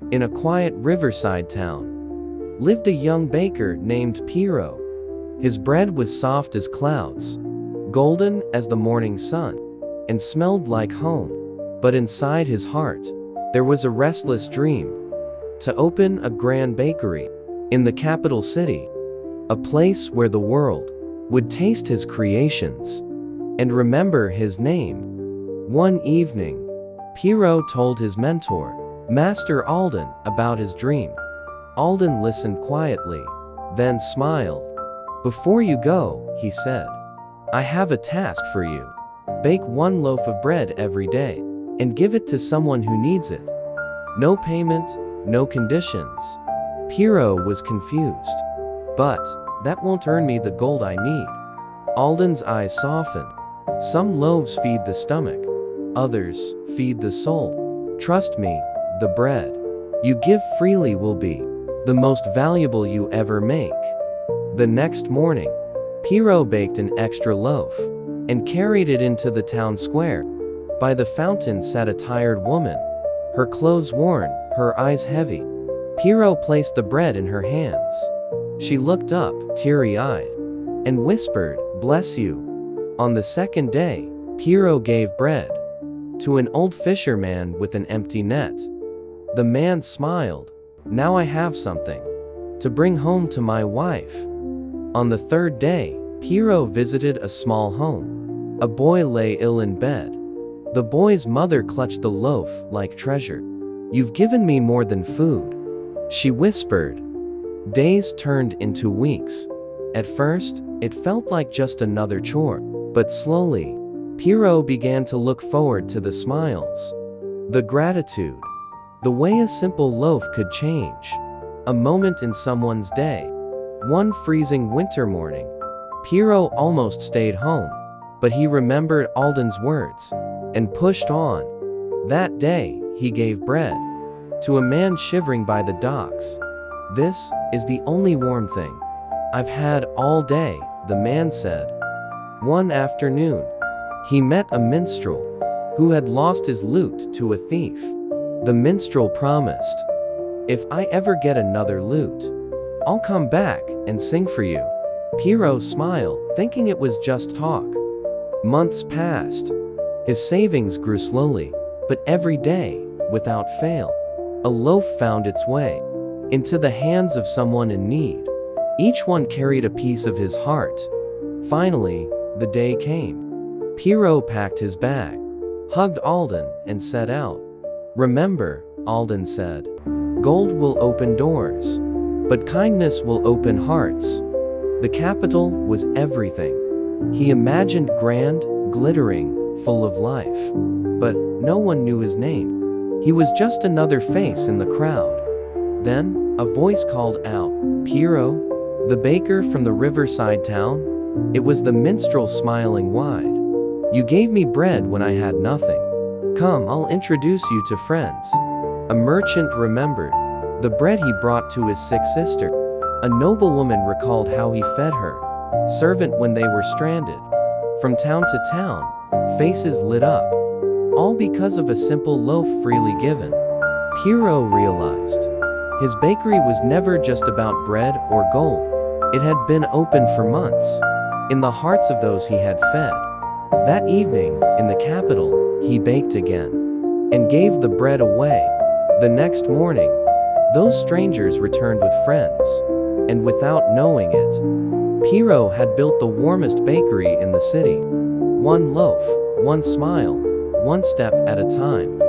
In a quiet riverside town, lived a young baker named Piero. His bread was soft as clouds, golden as the morning sun, and smelled like home. But inside his heart, there was a restless dream to open a grand bakery in the capital city, a place where the world would taste his creations and remember his name. One evening, Piero told his mentor, Master Alden, about his dream. Alden listened quietly, then smiled. "Before you go," he said, "I have a task for you. Bake one loaf of bread every day and give it to someone who needs it. No payment, no conditions." Piero was confused. "But that won't earn me the gold I need." Alden's eyes softened. "Some loaves feed the stomach, others feed the soul. Trust me, the bread you give freely will be the most valuable you ever make." The next morning, Piero baked an extra loaf and carried it into the town square. By the fountain sat a tired woman, her clothes worn, her eyes heavy. Piero placed the bread in her hands. She looked up, teary-eyed, and whispered, "Bless you." On the second day, Piero gave bread to an old fisherman with an empty net. The man smiled. "Now I have something to bring home to my wife." On the third day, Piero visited a small home. A boy lay ill in bed. The boy's mother clutched the loaf like treasure. "You've given me more than food," she whispered. Days turned into weeks. At first, it felt like just another chore, but slowly, Piero began to look forward to the smiles, the gratitude, the way a simple loaf could change a moment in someone's day. One freezing winter morning, Piero almost stayed home, but he remembered Alden's words and pushed on. That day, he gave bread to a man shivering by the docks. "This is the only warm thing I've had all day," the man said. One afternoon, he met a minstrel who had lost his lute to a thief. The minstrel promised, "If I ever get another lute, I'll come back and sing for you." Piero smiled, thinking it was just talk. Months passed. His savings grew slowly, but every day, without fail, a loaf found its way into the hands of someone in need. Each one carried a piece of his heart. Finally, the day came. Piero packed his bag, hugged Alden, and set out. "Remember," Alden said, "gold will open doors, but kindness will open hearts." The capital was everything. He imagined grand, glittering, full of life. But no one knew his name. He was just another face in the crowd. Then, a voice called out, "Piero, the baker from the riverside town?" It was the minstrel smiling wide. "You gave me bread when I had nothing. Come, I'll introduce you to friends." A merchant remembered the bread he brought to his sick sister. A noblewoman recalled how he fed her servant when they were stranded. From town to town, faces lit up, all because of a simple loaf freely given. Piero realized his bakery was never just about bread or gold. It had been open for months in the hearts of those he had fed. That evening, in the capital, he baked again and gave the bread away. The next morning, those strangers returned with friends, and without knowing it, Piero had built the warmest bakery in the city. One loaf, one smile, one step at a time.